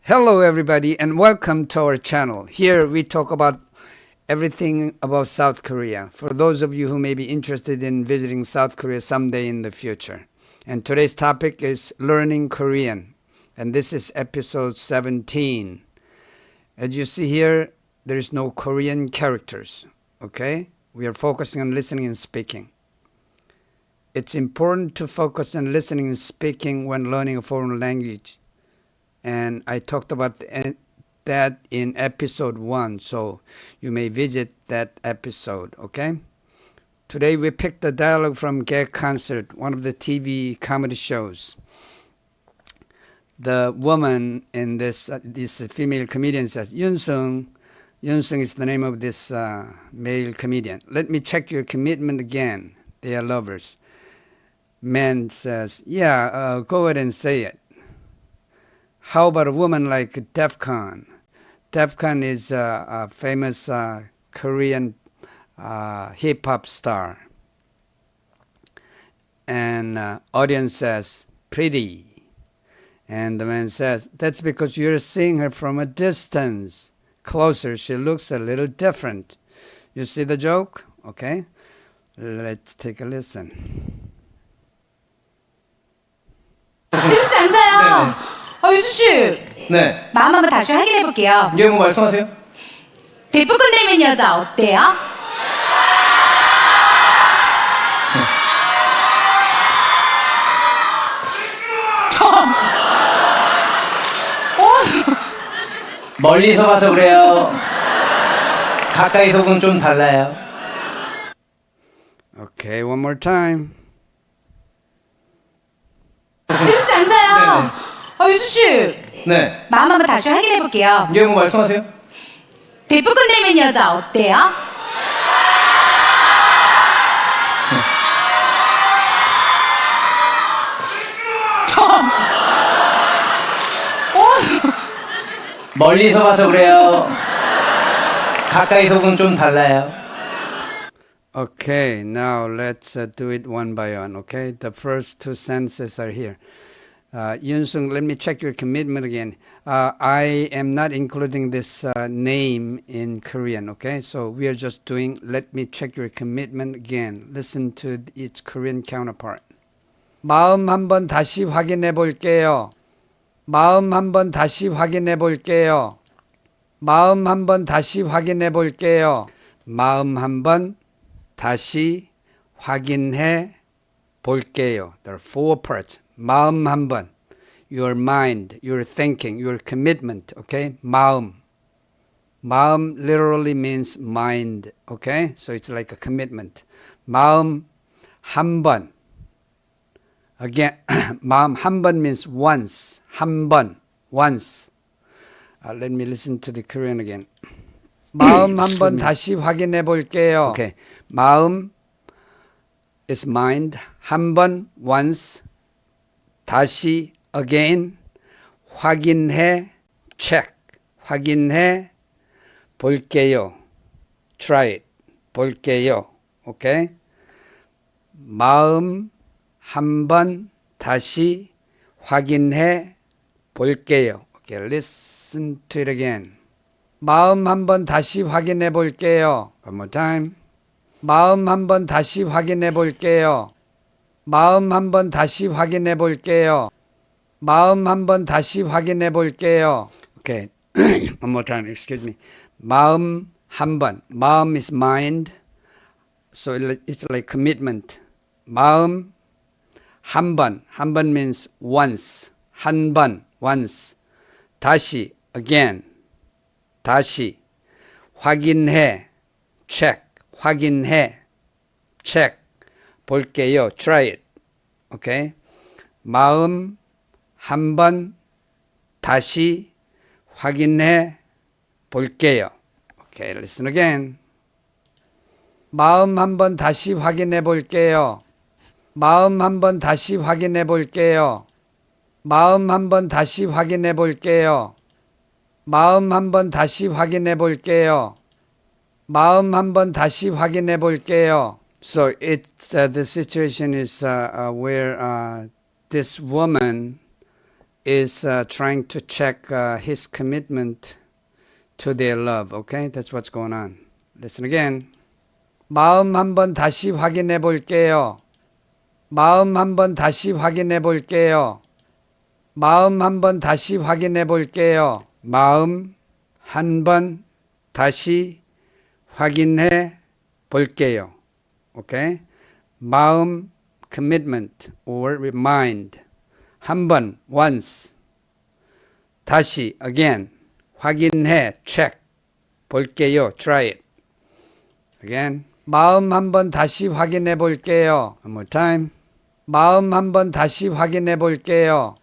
Hello everybody and welcome to our channel. Here we talk about everything about South Korea for those of you who may be interested in visiting South Korea someday in the future. And today's topic is learning Korean, and this is episode 17. As you see here, there is no Korean characters, okay? We are focusing on listening and speaking. It's important to focus on listening and speaking when learning a foreign language. And I talked about that in episode 1, so you may visit that episode, okay? Today we picked a dialogue from Gag Concert, one of the TV comedy shows. The woman in this female comedian says, Yoon-sung is the name of this male comedian. Let me check your commitment again. They are lovers. Man says, yeah, go ahead and say it. How about a woman like Defcon? Defcon is a famous Korean hip-hop star. And audience says, pretty. And the man says, that's because you're seeing her from a distance. Closer, she looks a little different. You see the joke? Okay. Let's take a listen. 유수 앉아요. 유수씨. 네. 마음 한번 다시 확인해 볼게요. 예, 뭐 말씀하세요? 대포 건드리는 여자 어때요? 멀리서 봐서 그래요. 가까이서 보면 좀 달라요. Okay, one more time. 유수씨 앉아요. 유수씨. 네. 마음 한번 다시 확인해 볼게요. 예, 뭐 말씀하세요? 대포 건드리는 여자 어때요? 멀리서 봐서 그래요. 가까이서 보면 좀 달라요. Okay, now let's do it one by one, okay? The first two sentences are here. Yoon-sung, let me check your commitment again. I am not including this name in Korean, okay? So we are just doing, let me check your commitment again. Listen to its Korean counterpart. 마음 한번 다시 확인해 볼게요. 마음 한번 다시 확인해 볼게요. 마음 한번 다시 확인해 볼게요. 마음 한번 다시 확인해 볼게요. There are four parts. 마음 한번, your mind, your thinking, your commitment, okay? 마음. 마음 literally means mind, okay? So it's like a commitment. 마음 한번. Again, 마음 한번 means once. 한번, once. Let me listen to the Korean again. 마음 한번 다시 확인해 볼게요. Okay. 마음 is mind. 한번, once. 다시, again. 확인해, check. 확인해 볼게요. Try it. 볼게요. Okay? 마음 한번 다시 확인해 볼게요. Okay, listen to it again. 마음 한번 다시 확인해 볼게요. One more time. 마음 한번 다시 확인해 볼게요. 마음 한번 다시 확인해 볼게요. 마음 한번 다시 확인해 볼게요. Okay, one more time, excuse me. 마음 한번. 마음 is mind. So it's like commitment. 마음 한번. 한번 means once. 한번, once. 다시, again. 다시. 확인해, check. 확인해, check. 볼게요, try it. Okay? 마음 한번 다시 확인해 볼게요. Okay, listen again. 마음 한번 다시 확인해 볼게요. 마음 한번 다시 확인해 볼게요. 마음 한번 다시 확인해 볼게요. 마음 한번 다시 확인해 볼게요. 마음 한번 다시 확인해 볼게요. So it's the situation is where this woman is trying to check his commitment to their love. Okay, that's what's going on. Listen again. 마음 한번 다시 확인해 볼게요. 마음 한번 다시 확인해 볼게요. 마음 한번 다시 확인해 볼게요. 마음 한번 다시 확인해 볼게요. Okay? 마음 commitment or mind. 한번 once. 다시 again. 확인해 check. 볼게요 try it. Again. 마음 한번 다시 확인해 볼게요. One more time. 마음 한번 다시 확인해 볼게요.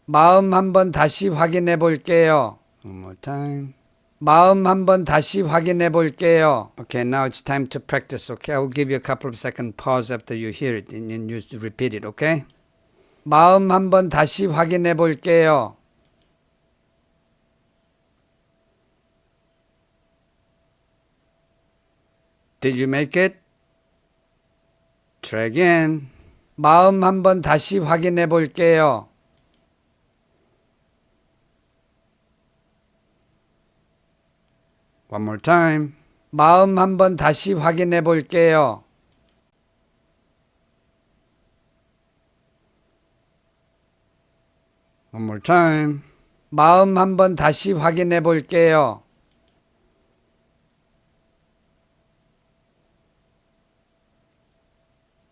마음 한번 다시 확인해 볼게요. One more time. 마음 한번 다시 확인해 볼게요. Okay, now it's time to practice. Okay, I will give you a couple of second pause after you hear it and you repeat it. Okay? 마음 한번 다시 확인해 볼게요. Did you make it? Try again. 마음 한번 다시 확인해 볼게요. One more time. 마음 한번 다시 확인해 볼게요. One more time. 마음 한번 다시 확인해 볼게요.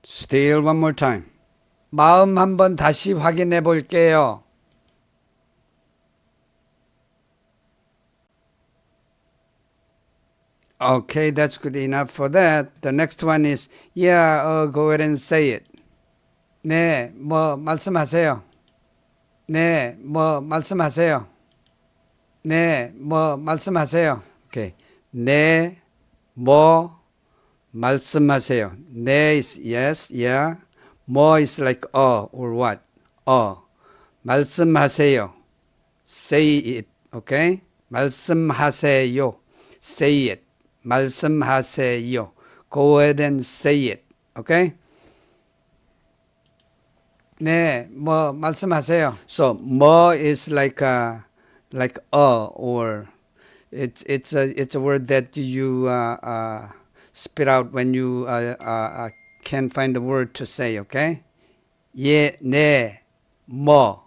Still one more time. 마음 한번 다시 확인해 볼게요. Okay, that's good enough for that. The next one is, yeah, go ahead and say it. 네, 뭐 말씀하세요. 네, 뭐 말씀하세요. 네, 뭐 말씀하세요. Okay. 네, 뭐 말씀하세요. 네 is yes, yeah. 뭐 is like or what. 말씀하세요. Say it. Okay? 말씀하세요. Say it. 말씀하세요. Go ahead and say it. Okay? 네, 뭐 말씀하세요. So 뭐 is like or it's a word that you spit out when you can't find a word to say. Okay? 예, 네, 뭐.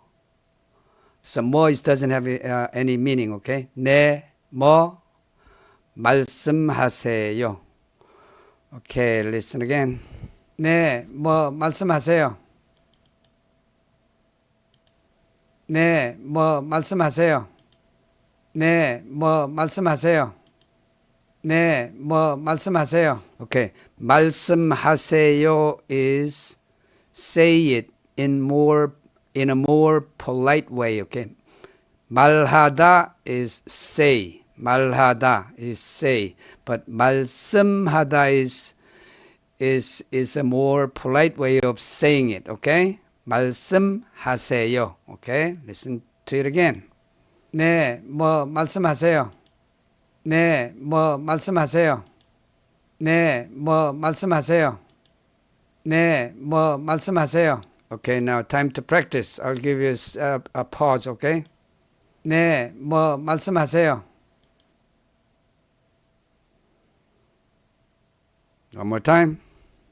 So 뭐 doesn't have any meaning. Okay? 네, 뭐. 말씀하세요. Okay, listen again. 네, 뭐 말씀하세요. 네, 뭐 말씀하세요. 네, 뭐 말씀하세요. 네, 뭐 말씀하세요. Okay, 말씀하세요 is say it in a more polite way. Okay, 말하다 is say. 말하다 is say, but 말씀하다 is a more polite way of saying it. Okay, 말씀하세요. Okay, listen to it again. 네, 뭐 말씀하세요. 네, 뭐 말씀하세요. 네, 뭐 말씀하세요. 네, 뭐 말씀하세요. Okay, now time to practice. I'll give you a pause. Okay. 네, 뭐 말씀하세요. One more time.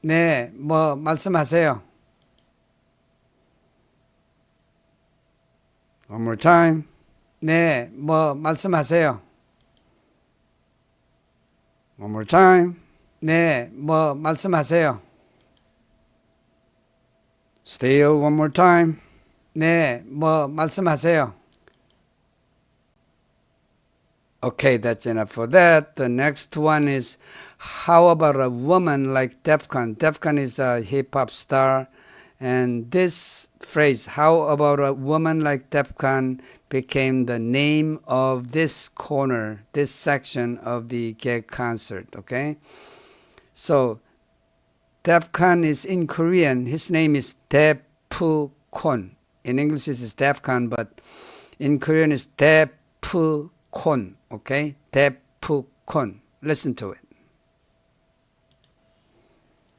네, 뭐 말씀하세요. One more time. 네, 뭐 말씀하세요. One more time. 네, 뭐 말씀하세요. Still one more time. 네, 뭐 말씀하세요. Okay, that's enough for that. The next one is, how about a woman like Defcon? Defcon is a hip-hop star. And this phrase, how about a woman like Defcon, became the name of this corner, this section of the gag concert. Okay? So, Defcon is in Korean. His name is Defcon. In English, it is Defcon, but in Korean, it's Defcon. Okay? Defcon. Listen to it.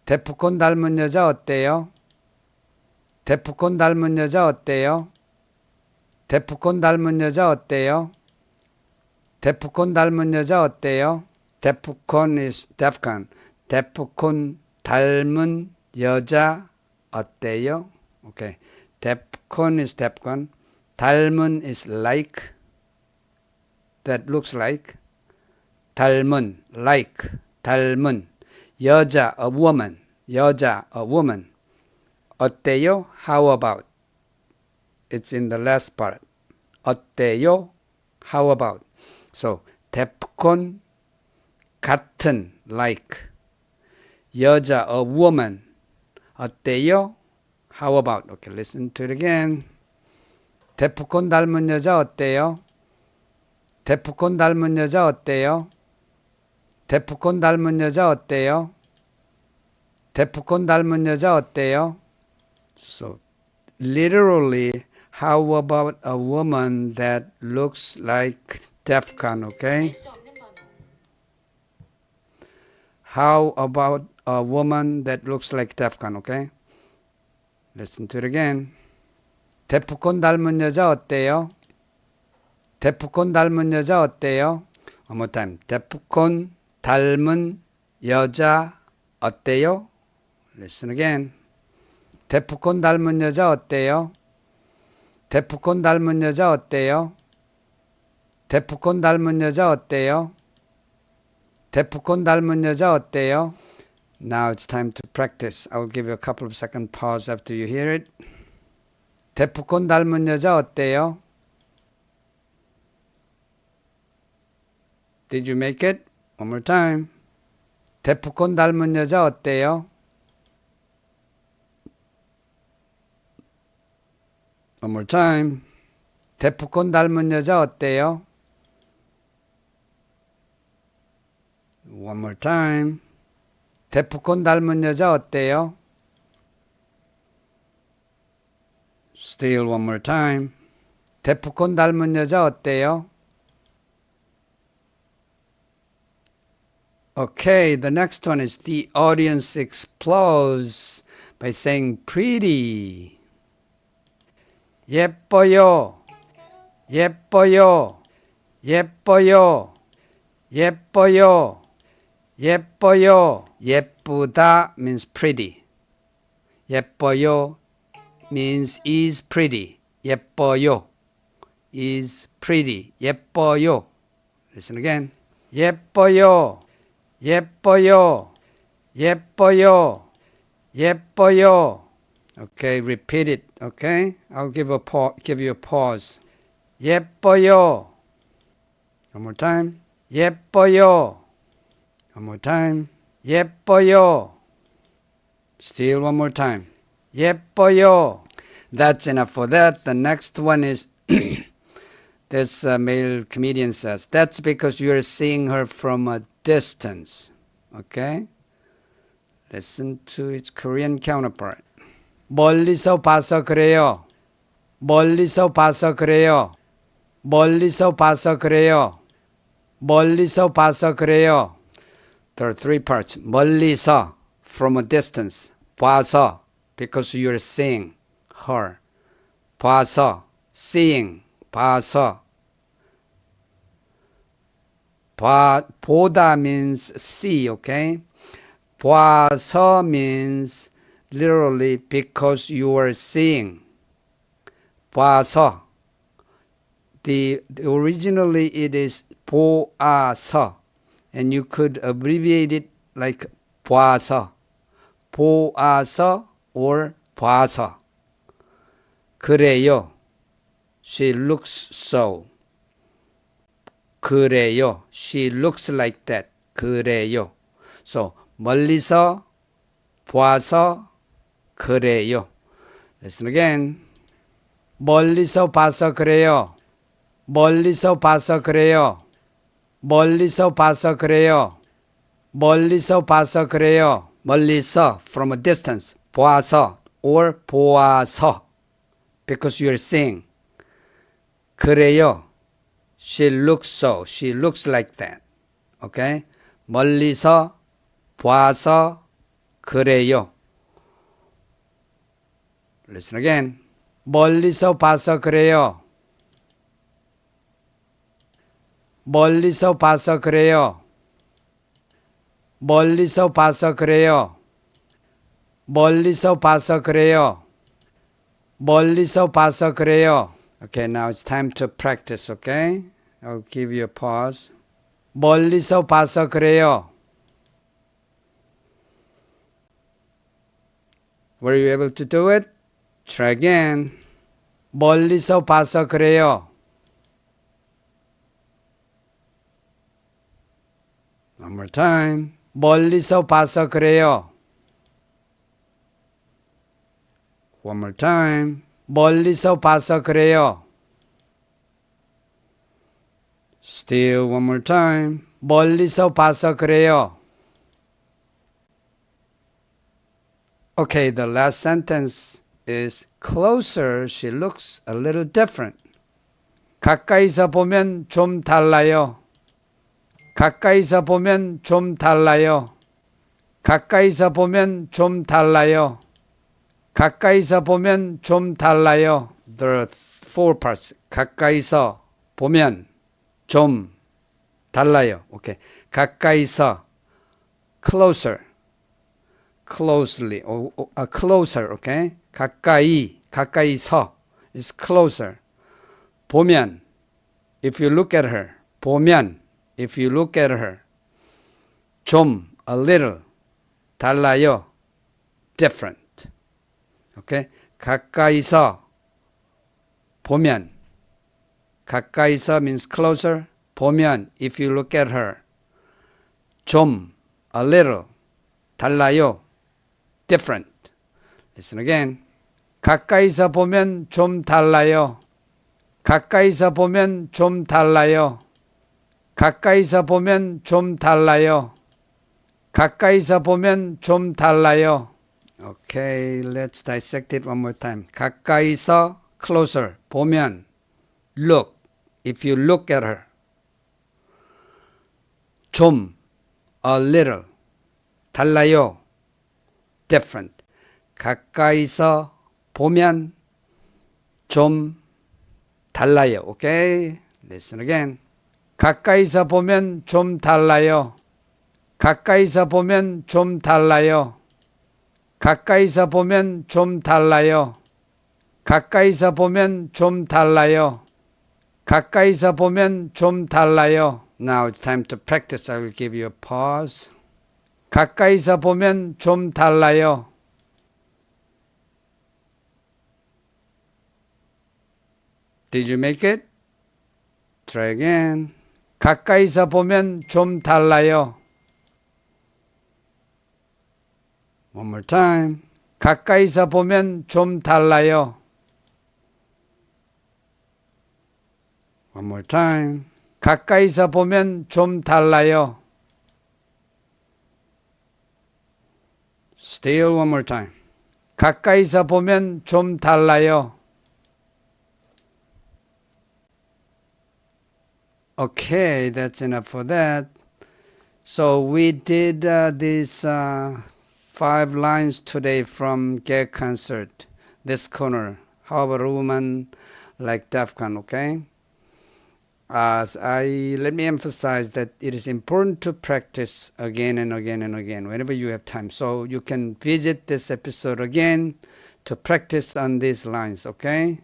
데프콘 닮은 여자 어때요? 데프콘 닮은 여자 어때요? 데프콘 닮은 여자 어때요? 데프콘 닮은 여자 어때요? 데프콘 is defcon. 데프콘 닮은 여자 어때요? Okay. 데프콘 is defcon. 닮은 is like. That looks like. 닮은, like. 닮은. 여자, a woman. 여자, a woman. 어때요? How about? It's in the last part. 어때요? How about? So, 데프콘 같은 like. 여자 a woman. 어때요? How about? Okay, listen to it again. 데프콘 닮은 여자 어때요? 데프콘 닮은 여자 어때요? 데프콘 닮은 여자 어때요? 데프콘 닮은 여자 어때요? So, literally, how about a woman that looks like Defcon, okay? How about a woman that looks like Defcon, okay? Listen to it again. 데프콘 닮은 여자 어때요? 데프콘 닮은 여자 어때요? One more time. 데프콘 닮은 여자 어때요? Listen again. 데프콘 닮은 여자 어때요? 데프콘 닮은 여자 어때요? 데프콘 닮은 여자 어때요? 데프콘 닮은 여자 어때요? Now it's time to practice. I'll give you a couple of second pause after you hear it. 데프콘 닮은 여자 어때요? Did you make it? One more time. 데프콘 닮은 여자 어때요? One more time. 데프콘 닮은 여자 어때요? One more time. 데프콘 닮은 여자 어때요? Still one more time. 데프콘 닮은 여자 어때요? Okay, the next one is the audience explodes by saying pretty. 예뻐요. 예뻐요. 예뻐요. 예뻐요. 예뻐요. 예쁘다 means pretty. 예뻐요 means is pretty. 예뻐요 is pretty. 예뻐요. Listen again. 예뻐요. 예뻐요. 예뻐요. 예뻐요. Okay, repeat it. Okay, I'll give you a pause. 예뻐요. One more time. 예뻐요. One more time. 예뻐요. Still one more time. 예뻐요. That's enough for that. The next one is this male comedian says, that's because you're seeing her from a distance. Okay? Listen to its Korean counterpart. 멀리서 봐서 그래요. 멀리서 봐서 그래요. 멀리서 봐서 그래요. 멀리서 봐서 그래요. There are three parts. 멀리서, from a distance. 봐서, because you're seeing her. 봐서, seeing, 봐서. 보다 means see, okay? 봐서 means literally because you are seeing. 봐서. Originally it is 보아서, and you could abbreviate it like 봐서. 보아서 or 봐서. 그래요. She looks so. 그래요. She looks like that. 그래요. So 멀리서 봐서 그래요. Listen again. 멀리서 봐서 그래요. 멀리서 봐서 그래요. 멀리서 봐서 그래요. 멀리서 봐서 그래요. 멀리서 from a distance. 봐서 or 보아서 because you're seeing. 그래요. She looks so. She looks like that. Okay? 멀리서 봐서 그래요. Listen again. 멀리서 봐서 그래요. 멀리서 봐서 그래요. 멀리서 봐서 그래요. 멀리서 봐서 그래요. 멀리서 봐서 그래요. Okay, now it's time to practice, okay? I'll give you a pause. 멀리서 봐서 그래요. Were you able to do it? Try again. 멀리서 봐서 그래요. One more time. 멀리서 봐서 그래요. One more time. 멀리서 봐서 그래요. Still one more time. 멀리서 봐서 그래요. Okay, the last sentence is closer. She looks a little different. 가까이서 보면 좀 달라요. 가까이서 보면 좀 달라요. 가까이서 보면 좀 달라요. 가까이서 보면 좀 달라요. There are four parts. 가까이서 보면 좀 달라요. Okay. 가까이서 closer. Closely or closer, okay? 가까이서 is closer. 보면 if you look at her. 보면 if you look at her. 좀 a little 달라요. different. Okay? 가까이서 보면 가까이서 means closer. 보면 if you look at her. 좀 a little 달라요. different. Listen again. 가까이서 보면 좀 달라요. 가까이서 보면 좀 달라요. 가까이서 보면 좀 달라요. 가까이서 보면 좀 달라요. Okay, let's dissect it one more time. 가까이서 closer 보면 look. If you look at her. 좀 a little 달라요. different. 가까이서 보면 좀 달라요. Okay? Listen again. 가까이서 보면 좀 달라요. 가까이서 보면 좀 달라요. 가까이서 보면 좀 달라요. 가까이서 보면 좀 달라요. 가까이서 보면 좀 달라요. Now it's time to practice. I will give you a pause. 가까이서 보면 좀 달라요. Did you make it? Try again. 가까이서 보면 좀 달라요. One more time. 가까이서 보면 좀 달라요. One more time. 가까이서 보면 좀 달라요. Still one more time. 가까이서 보면 좀 달라요. Okay, that's enough for that. So we did these 5 lines today from Gay Concert, this corner. How about a woman like Defcon, okay? Let me emphasize that it is important to practice again and again and again whenever you have time. So you can visit this episode again to practice on these lines, okay?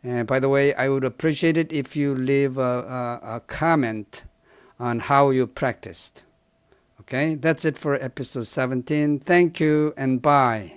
And by the way, I would appreciate it if you leave a comment on how you practiced. Okay, that's it for episode 17. Thank you and bye.